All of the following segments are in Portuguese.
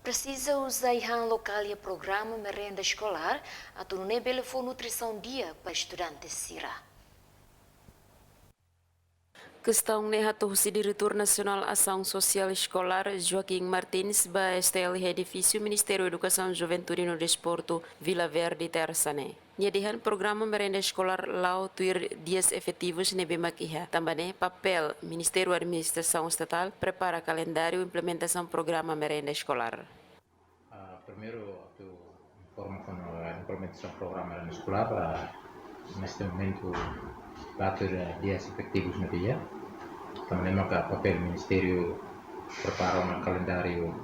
precisa usar local e programa merenda escolar atau no telefone nutrição dia para estudantes sira. Questão o Diretor Nacional Ação Social Escolar Joaquim Martins ba STL Edifício Ministério da Educação, Juventude e Desporto Vila Verde Terçane. Nyedihan programa merenda escolar lau tuir dias efetivos nebe makiha. Também papel Ministério da Administração Estatal prepara calendário e implementação programa merenda escolar. Primeiro, informo com a implementação do programa merenda escolar. Neste momento, bater dias efetivos no dia. Também maka papel Ministério prepara um calendário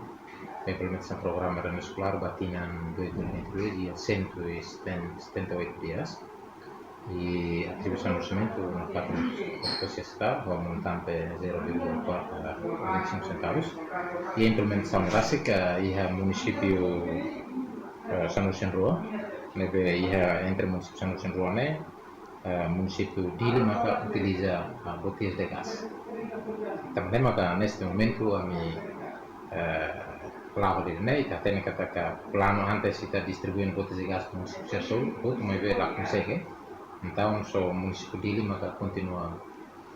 de implementação do programa merenda escolar batinan 2022 dia 178 dias. E atribuição do orçamento na parte da sociedade, o montante 0,25 centavos. E a implementação básica é o município São Luís Rua, entre o município São Luís Rua e município Dili maka utiliza botelhas de gás. Também maka neste momento a plano de e a técnica que plano antes está distribuindo botelhas de gás para o município Sul, mas ver lá consegue. Então, o município de Lima continua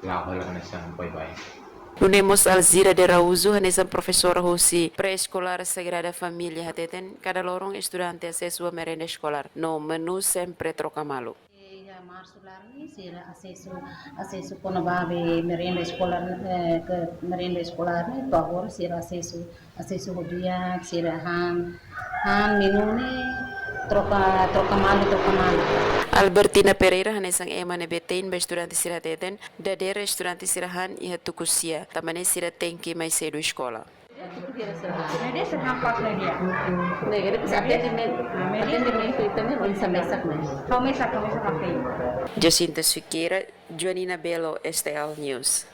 lá nessa bye-bye. Nunemos Alzira de Rauzo, nessa professora Rossi, pré-escolar Sagrada Família, hateten cada lorong estudante acesso a merenda escolar. No menu sempre troca malo. Março lá será acesso quando vai merenda escolar que merenda escolar né agora será acesso o dia será han menu né troca malo. Albertina Pereira hanesang ema nebetain ba estudante sira teten dadera estudante sirahan iha tukusia tamane sira tenki mai sedu escola. Mereka sedang pakai dia. Negeri atendimento e também onde mesak né. Kau mesak pakai. Jacinta Siqueira, Joanina Belo, STL News.